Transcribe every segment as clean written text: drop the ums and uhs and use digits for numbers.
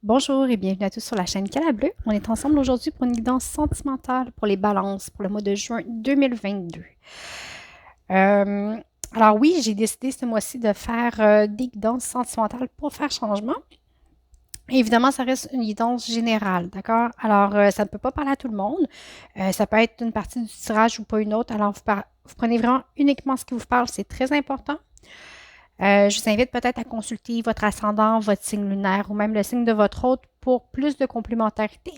Bonjour et bienvenue à tous sur la chaîne Cala Bleu. On est ensemble aujourd'hui pour une guidance sentimentale pour les balances pour le mois de juin 2022. Euh, alors oui, j'ai décidé ce mois-ci de faire des guidances sentimentales pour faire changement. Évidemment, ça reste une guidance générale, d'accord? Alors, ça ne peut pas parler à tout le monde. Ça peut être une partie du tirage ou pas une autre. Alors, vous prenez vraiment uniquement ce qui vous parle, c'est très important. Je vous invite peut-être à consulter votre ascendant, votre signe lunaire ou même le signe de votre hôte pour plus de complémentarité.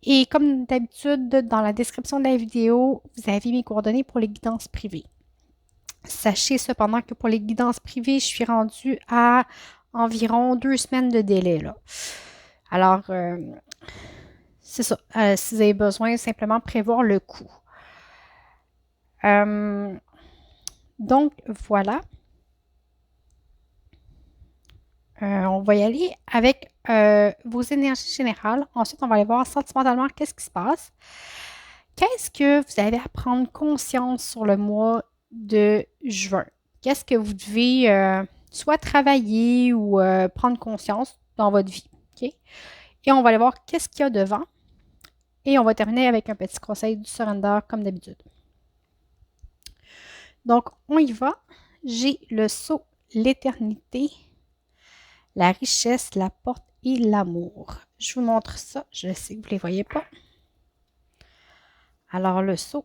Et comme d'habitude, dans la description de la vidéo, vous avez mes coordonnées pour les guidances privées. Sachez cependant que pour les guidances privées, je suis rendue à environ 2 semaines de délai, là. Alors, c'est ça. Si vous avez besoin, simplement prévoir le coût. Donc, voilà. On va y aller avec vos énergies générales. Ensuite, on va aller voir sentimentalement qu'est-ce qui se passe. Qu'est-ce que vous avez à prendre conscience sur le mois de juin? Qu'est-ce que vous devez soit travailler ou prendre conscience dans votre vie? OK? Et on va aller voir qu'est-ce qu'il y a devant. Et on va terminer avec un petit conseil du surrender comme d'habitude. Donc, on y va. J'ai le sceau, l'éternité, la richesse, la porte et l'amour. Je vous montre ça. Je sais que vous ne les voyez pas. Alors, le sceau,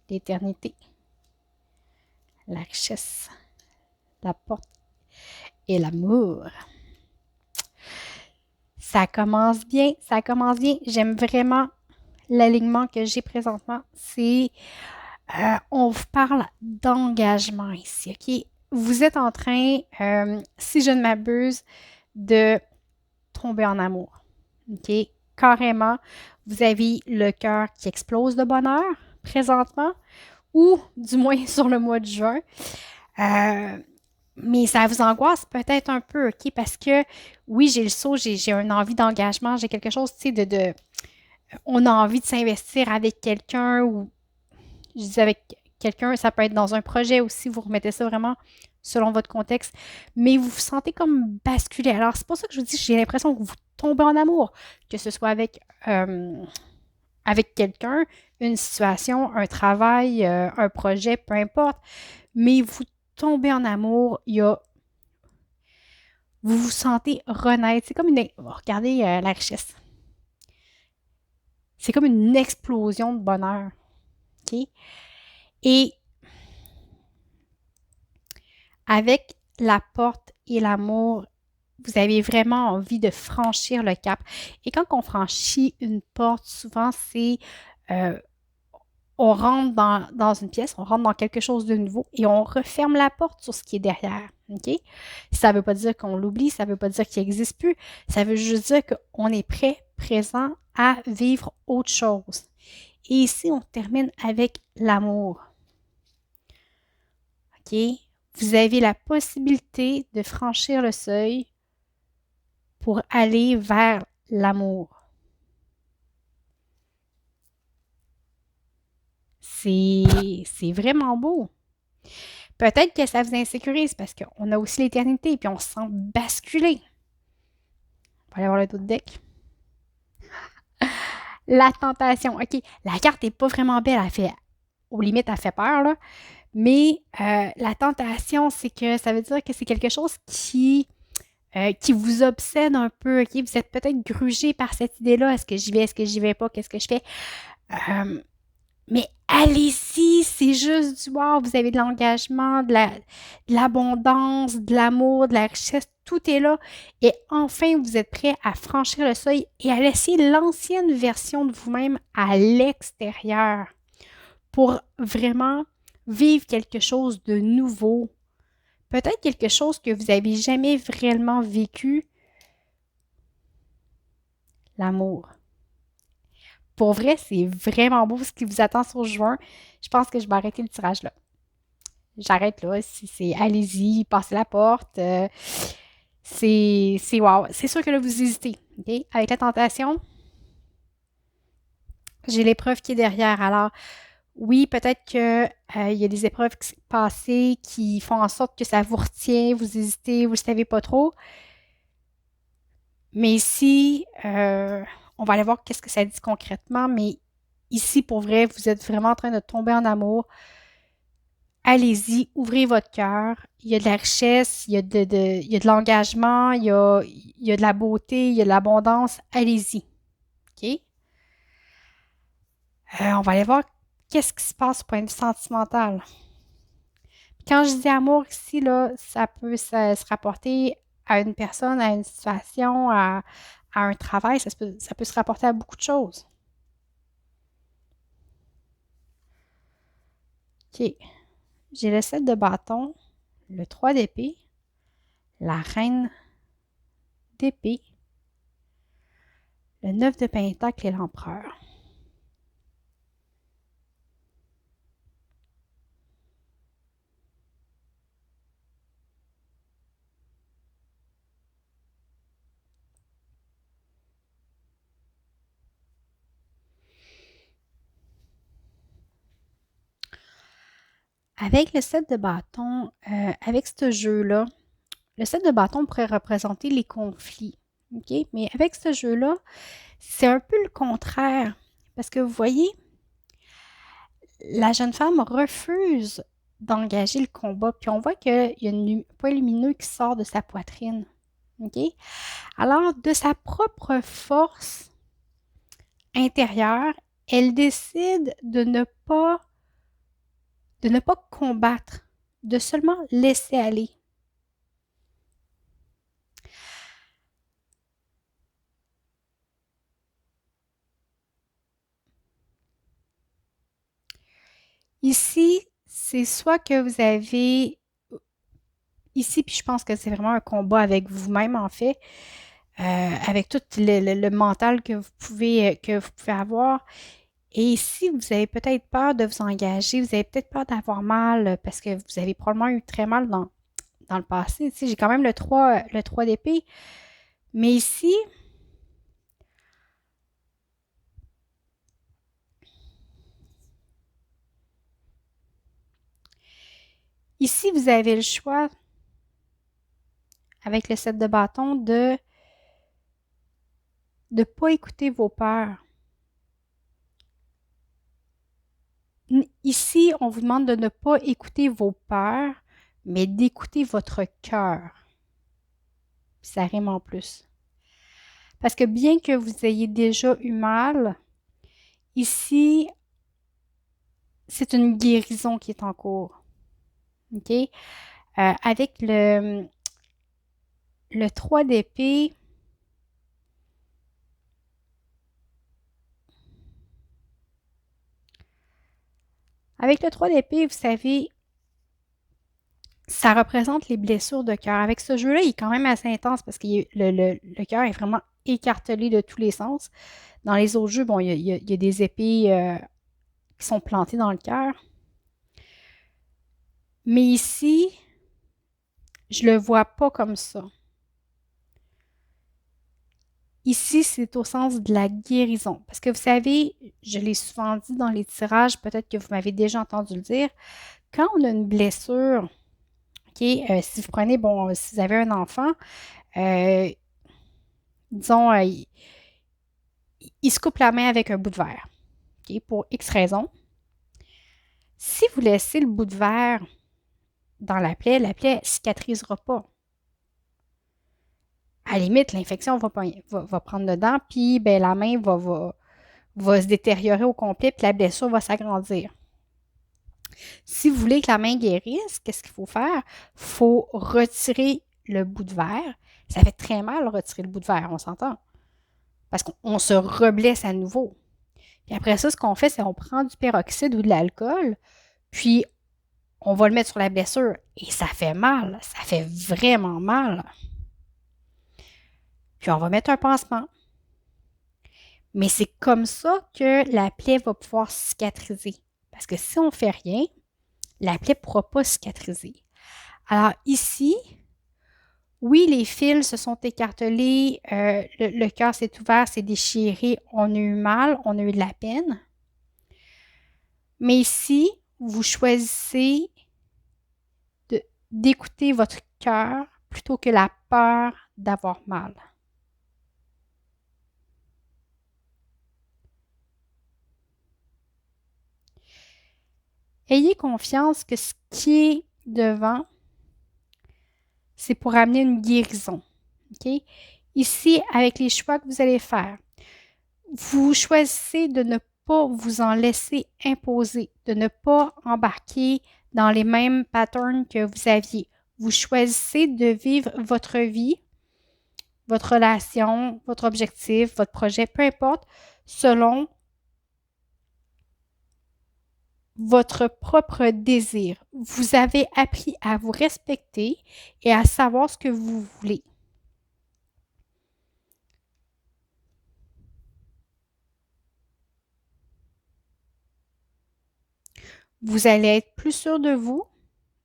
l'éternité, la richesse, la porte et l'amour. Ça commence bien, ça commence bien. J'aime vraiment l'alignement que j'ai présentement. On vous parle d'engagement ici, OK? Vous êtes en train, si je ne m'abuse, de tomber en amour. OK? Carrément, vous avez le cœur qui explose de bonheur présentement, ou du moins sur le mois de juin. Mais ça vous angoisse peut-être un peu, OK? Parce que oui, j'ai le saut, j'ai une envie d'engagement, j'ai quelque chose, tu sais, on a envie de s'investir avec quelqu'un ou je dis avec quelqu'un, ça peut être dans un projet aussi, vous remettez ça vraiment selon votre contexte, mais vous vous sentez comme basculer. Alors, c'est pour ça que je vous dis, j'ai l'impression que vous tombez en amour, que ce soit avec quelqu'un, une situation, un travail, un projet, peu importe, mais vous tombez en amour, vous vous sentez renaître. C'est comme regardez la richesse. C'est comme une explosion de bonheur. OK? Et avec la porte et l'amour, vous avez vraiment envie de franchir le cap. Et quand on franchit une porte, souvent, euh, on rentre dans une pièce, on rentre dans quelque chose de nouveau et on referme la porte sur ce qui est derrière. OK? Ça ne veut pas dire qu'on l'oublie, ça ne veut pas dire qu'il n'existe plus. Ça veut juste dire qu'on est prêt, présent à vivre autre chose. Et ici, on termine avec l'amour. OK? Vous avez la possibilité de franchir le seuil pour aller vers l'amour. C'est vraiment beau. Peut-être que ça vous insécurise parce qu'on a aussi l'éternité et puis on se sent basculer. On va aller voir le dos de deck. La tentation. OK, la carte n'est pas vraiment belle. Aux limites, elle fait peur, là. Mais la tentation, c'est que ça veut dire que c'est quelque chose qui vous obsède un peu. OK, vous êtes peut-être grugé par cette idée-là. Est-ce que j'y vais? Est-ce que j'y vais pas? Qu'est-ce que je fais? Mais allez-y, c'est juste du wow, vous avez de l'engagement, de l'abondance, de l'amour, de la richesse, tout est là. Et enfin, vous êtes prêt à franchir le seuil et à laisser l'ancienne version de vous-même à l'extérieur pour vraiment vivre quelque chose de nouveau. Peut-être quelque chose que vous n'avez jamais vraiment vécu, l'amour. Pour vrai, c'est vraiment beau ce qui vous attend sur juin. Je pense que je vais arrêter le tirage là. J'arrête là. Si c'est allez-y, passez la porte. C'est wow. C'est sûr que là, vous hésitez. OK? Avec la tentation, j'ai l'épreuve qui est derrière. Alors, oui, peut-être qu'il y a des épreuves passées qui font en sorte que ça vous retient, vous hésitez, vous ne savez pas trop. Mais ici, on va aller voir qu'est-ce que ça dit concrètement, mais ici, pour vrai, vous êtes vraiment en train de tomber en amour. Allez-y, ouvrez votre cœur. Il y a de la richesse, il y a de l'engagement, il y a de la beauté, il y a de l'abondance. Allez-y. OK? On va aller voir qu'est-ce qui se passe au point de vue sentimental. Quand je dis amour ici, là, ça peut se rapporter à une personne, à une situation, à un travail. Ça peut se rapporter à beaucoup de choses. OK. J'ai le 7 de bâton, le 3 d'épée, la reine d'épée, le 9 de pentacle et l'empereur. Avec le 7 de bâton, avec ce jeu-là, le 7 de bâton pourrait représenter les conflits. OK? Mais avec ce jeu-là, c'est un peu le contraire. Parce que vous voyez, la jeune femme refuse d'engager le combat. Puis on voit qu'il y a un point lumineux qui sort de sa poitrine. OK? Alors, de sa propre force intérieure, elle décide de ne pas combattre, de seulement laisser aller. Ici, c'est soit que vous avez ici, puis je pense que c'est vraiment un combat avec vous-même, en fait, avec tout le mental que vous pouvez avoir. Et ici, vous avez peut-être peur de vous engager, vous avez peut-être peur d'avoir mal parce que vous avez probablement eu très mal dans le passé. Ici, j'ai quand même le 3 d'épée. Mais ici, vous avez le choix, avec le 7 de bâton, de ne pas écouter vos peurs. Ici, on vous demande de ne pas écouter vos peurs, mais d'écouter votre cœur. Ça rime en plus. Parce que bien que vous ayez déjà eu mal, ici, c'est une guérison qui est en cours. OK? Avec le 3 d'épée, avec le 3 d'épée, vous savez, ça représente les blessures de cœur. Avec ce jeu-là, il est quand même assez intense parce que le cœur est vraiment écartelé de tous les sens. Dans les autres jeux, bon, il y a des épées qui sont plantées dans le cœur. Mais ici, je le vois pas comme ça. Ici, c'est au sens de la guérison. Parce que vous savez, je l'ai souvent dit dans les tirages, peut-être que vous m'avez déjà entendu le dire, quand on a une blessure, OK, si vous prenez, bon, si vous avez un enfant, euh, disons, il se coupe la main avec un bout de verre, OK, pour X raison. Si vous laissez le bout de verre dans la plaie ne cicatrisera pas. À la limite, l'infection va prendre dedans, puis ben, la main va se détériorer au complet, puis la blessure va s'agrandir. Si vous voulez que la main guérisse, qu'est-ce qu'il faut faire? Il faut retirer le bout de verre. Ça fait très mal retirer le bout de verre, on s'entend. Parce qu'on se reblesse à nouveau. Puis après ça, ce qu'on fait, c'est qu'on prend du peroxyde ou de l'alcool, puis on va le mettre sur la blessure. Et ça fait mal. Ça fait vraiment mal. Puis on va mettre un pansement. Mais c'est comme ça que la plaie va pouvoir cicatriser. Parce que si on ne fait rien, la plaie ne pourra pas cicatriser. Alors ici, oui, les fils se sont écartelés, le cœur s'est ouvert, s'est déchiré, on a eu mal, on a eu de la peine. Mais ici, vous choisissez d'écouter votre cœur plutôt que la peur d'avoir mal. ayez confiance que ce qui est devant, c'est pour amener une guérison. OK? Ici, avec les choix que vous allez faire, vous choisissez de ne pas vous en laisser imposer, de ne pas embarquer dans les mêmes patterns que vous aviez. Vous choisissez de vivre votre vie, votre relation, votre objectif, votre projet, peu importe, selon votre propre désir. Vous avez appris à vous respecter et à savoir ce que vous voulez. Vous allez être plus sûr de vous,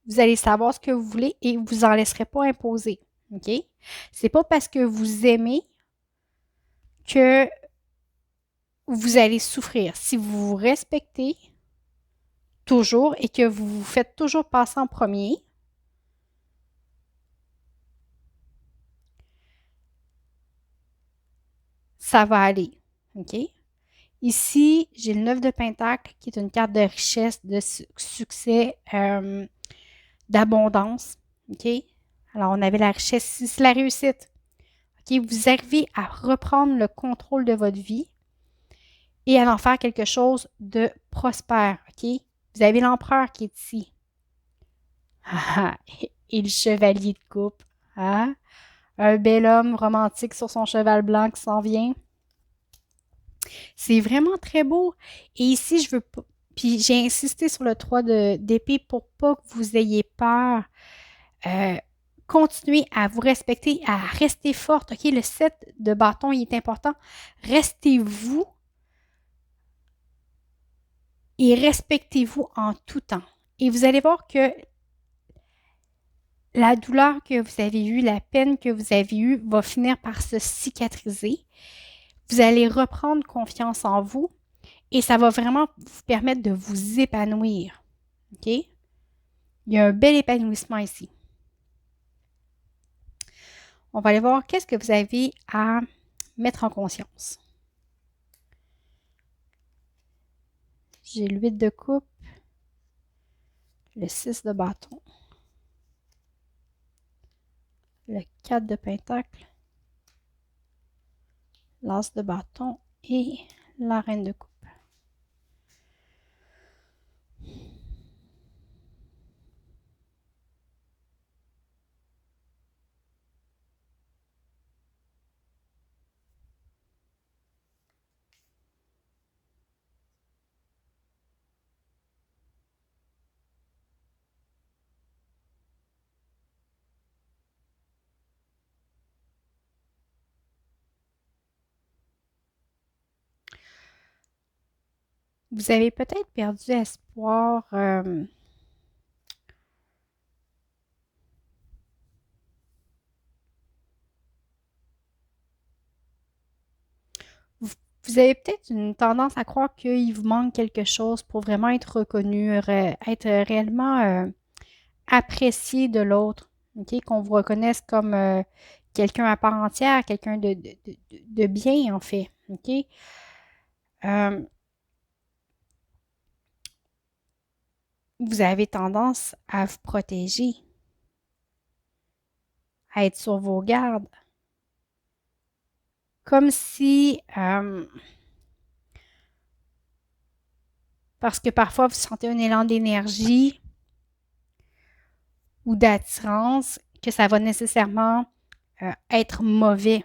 vous allez savoir ce que vous voulez et vous en laisserez pas imposer. OK? C'est pas parce que vous aimez que vous allez souffrir. Si vous vous respectez toujours et que vous vous faites toujours passer en premier, ça va aller. OK? Ici, j'ai le 9 de Pentacle qui est une carte de richesse, de succès, d'abondance. OK? Alors, on avait la richesse, c'est la réussite. OK? Vous arrivez à reprendre le contrôle de votre vie et à en faire quelque chose de prospère. OK? Vous avez l'empereur qui est ici. Et le chevalier de coupe. Hein? Un bel homme romantique sur son cheval blanc qui s'en vient. C'est vraiment très beau. Et ici, je veux pas. Puis j'ai insisté sur le 3 d'épée pour pas que vous ayez peur. Euh, Continuez à vous respecter, à rester forte. OK, le 7 de bâton, il est important. Restez-vous et respectez-vous en tout temps. Et vous allez voir que la douleur que vous avez eue, la peine que vous avez eue va finir par se cicatriser. Vous allez reprendre confiance en vous et ça va vraiment vous permettre de vous épanouir. OK? Il y a un bel épanouissement ici. On va aller voir qu'est-ce que vous avez à mettre en conscience. J'ai le 8 de coupe, le 6 de bâton, le 4 de pentacle, l'as de bâton et la reine de coupe. Vous avez peut-être perdu espoir. Vous avez peut-être une tendance à croire qu'il vous manque quelque chose pour vraiment être reconnu, être réellement apprécié de l'autre. OK? Qu'on vous reconnaisse comme quelqu'un à part entière, quelqu'un de bien, en fait. OK? Vous avez tendance à vous protéger, à être sur vos gardes. Comme si, parce que parfois vous sentez un élan d'énergie ou d'attirance, que ça va nécessairement être mauvais.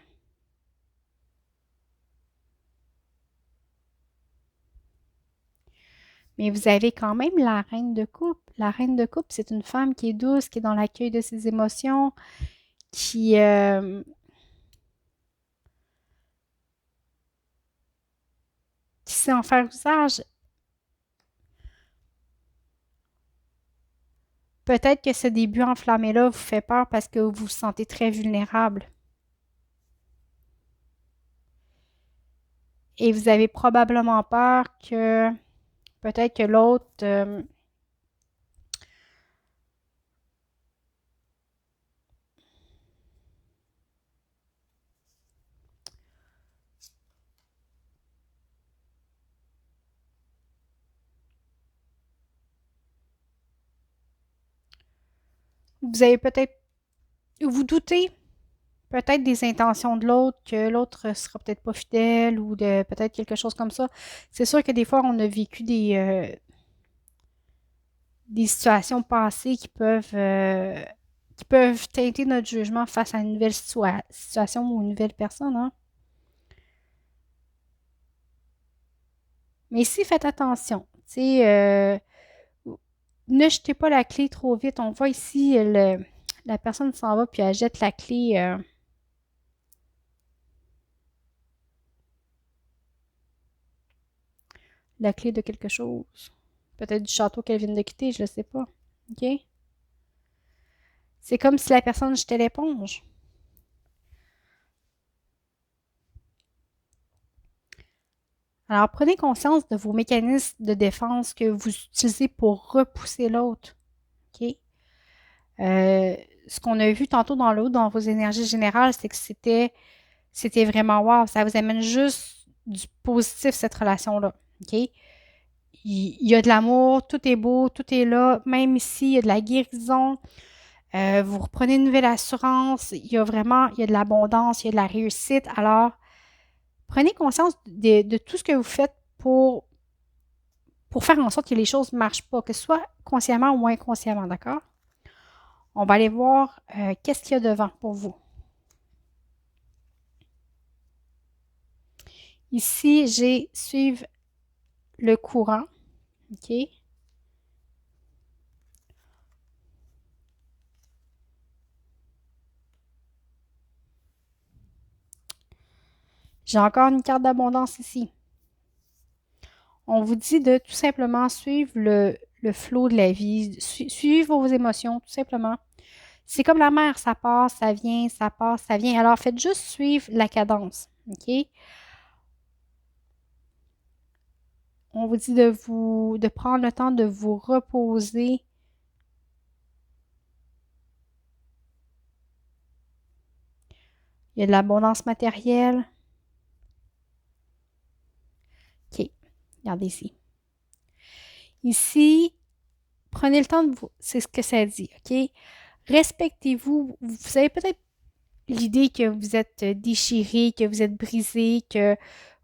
Mais vous avez quand même la reine de coupe. La reine de coupe, c'est une femme qui est douce, qui est dans l'accueil de ses émotions, qui sait en faire usage. Peut-être que ce début enflammé-là vous fait peur parce que vous vous sentez très vulnérable. Et vous avez probablement peur que peut-être que l'autre vous avez peut-être, vous doutez peut-être des intentions de l'autre, que l'autre sera peut-être pas fidèle ou de peut-être quelque chose comme ça. C'est sûr que des fois, on a vécu des situations passées qui peuvent teinter notre jugement face à une nouvelle situation ou une nouvelle personne, hein. Mais ici, faites attention. Tu sais, ne jetez pas la clé trop vite. On voit ici, la personne s'en va puis elle jette la clé de quelque chose. Peut-être du château qu'elle vient de quitter, je ne sais pas. OK? C'est comme si la personne jetait l'éponge. Alors, prenez conscience de vos mécanismes de défense que vous utilisez pour repousser l'autre. OK? Ce qu'on a vu tantôt dans l'autre, dans vos énergies générales, c'est que c'était vraiment wow. Ça vous amène juste du positif, cette relation-là. OK? Il y a de l'amour, tout est beau, tout est là. Même ici, il y a de la guérison. Vous reprenez une nouvelle assurance. Il y a de l'abondance, il y a de la réussite. Alors, prenez conscience de tout ce que vous faites pour faire en sorte que les choses ne marchent pas, que ce soit consciemment ou inconsciemment, d'accord? On va aller voir qu'est-ce qu'il y a devant pour vous. Ici, j'ai suivre le courant. OK? J'ai encore une carte d'abondance ici. On vous dit de tout simplement suivre le flot de la vie, suivre vos émotions, tout simplement. C'est comme la mer, ça passe, ça vient, ça passe, ça vient. Alors, faites juste suivre la cadence. OK? On vous dit de prendre le temps de vous reposer. Il y a de l'abondance matérielle. OK. Regardez ici. Ici, prenez le temps de vous. C'est ce que ça dit. OK? Respectez-vous. Vous avez peut-être l'idée que vous êtes déchiré, que vous êtes brisé, que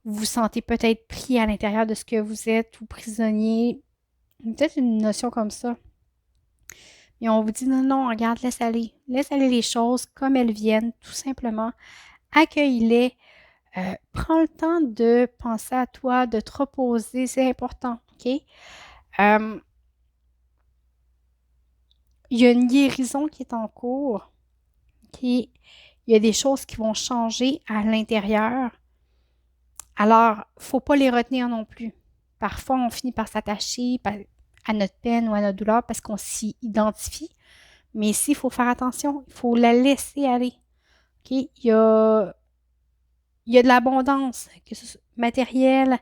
vous vous sentez peut-être pris à l'intérieur de ce que vous êtes ou prisonnier. Peut-être une notion comme ça. Et on vous dit non, non, regarde, laisse aller. Laisse aller les choses comme elles viennent, tout simplement. Accueille-les. Prends le temps de penser à toi, de te reposer, c'est important, OK? Il y a une guérison qui est en cours, OK? Il y a des choses qui vont changer à l'intérieur. Alors, il ne faut pas les retenir non plus. Parfois, on finit par s'attacher à notre peine ou à notre douleur parce qu'on s'y identifie. Mais ici, il faut faire attention. Il faut la laisser aller. OK? Il y a de l'abondance, que ce soit matérielle,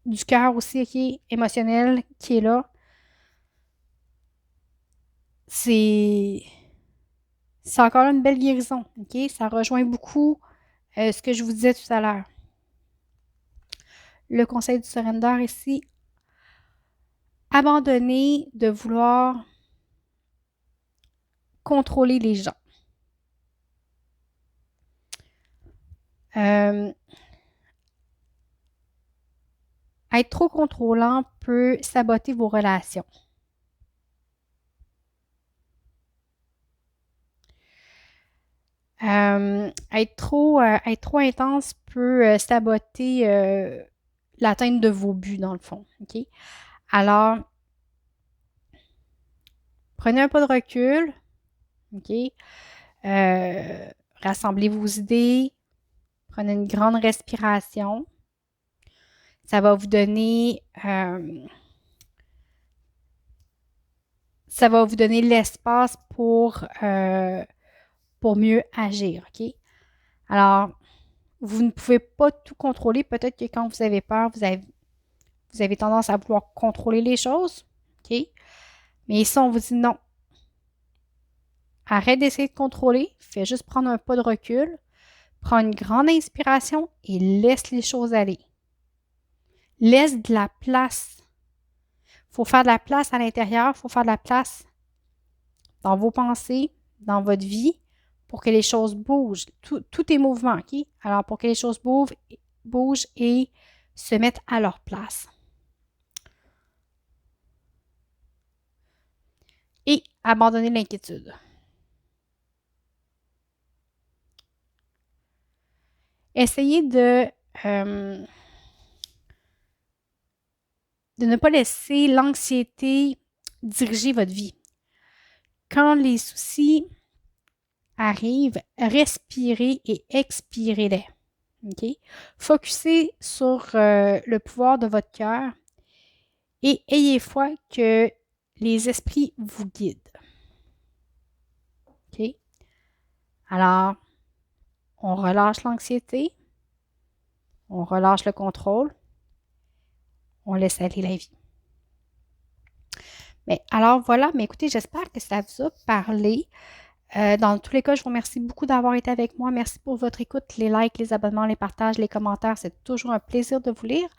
du cœur aussi, OK? Émotionnel, qui est là. C'est encore là une belle guérison. OK? Ça rejoint beaucoup ce que je vous disais tout à l'heure. Le conseil du surrender ici, abandonner de vouloir contrôler les gens. Être trop contrôlant peut saboter vos relations. Être trop intense peut saboter l'atteinte de vos buts, dans le fond. OK? Alors, prenez un pas de recul. OK? Rassemblez vos idées. Prenez une grande respiration. Ça va vous donner l'espace pour mieux agir. OK? Alors, vous ne pouvez pas tout contrôler. Peut-être que quand vous avez peur, vous avez tendance à vouloir contrôler les choses. OK? Mais ici, on vous dit non. Arrête d'essayer de contrôler. Fais juste prendre un pas de recul. Prends une grande inspiration et laisse les choses aller. Laisse de la place. faut faire de la place à l'intérieur, il faut faire de la place dans vos pensées, dans votre vie, pour que les choses bougent. Tout est mouvement, OK? Alors, pour que les choses bougent et se mettent à leur place. Et abandonner l'inquiétude. Essayez de ne pas laisser l'anxiété diriger votre vie. Quand les soucis arrivent, respirez et expirez-les. Okay? Focussez sur le pouvoir de votre cœur et ayez foi que les esprits vous guident. Okay? Alors, on relâche l'anxiété, on relâche le contrôle, on laisse aller la vie. Mais alors voilà, mais écoutez, j'espère que ça vous a parlé. Dans tous les cas, je vous remercie beaucoup d'avoir été avec moi. Merci pour votre écoute, les likes, les abonnements, les partages, les commentaires. C'est toujours un plaisir de vous lire.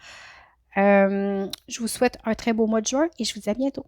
Je vous souhaite un très beau mois de juin et je vous dis à bientôt.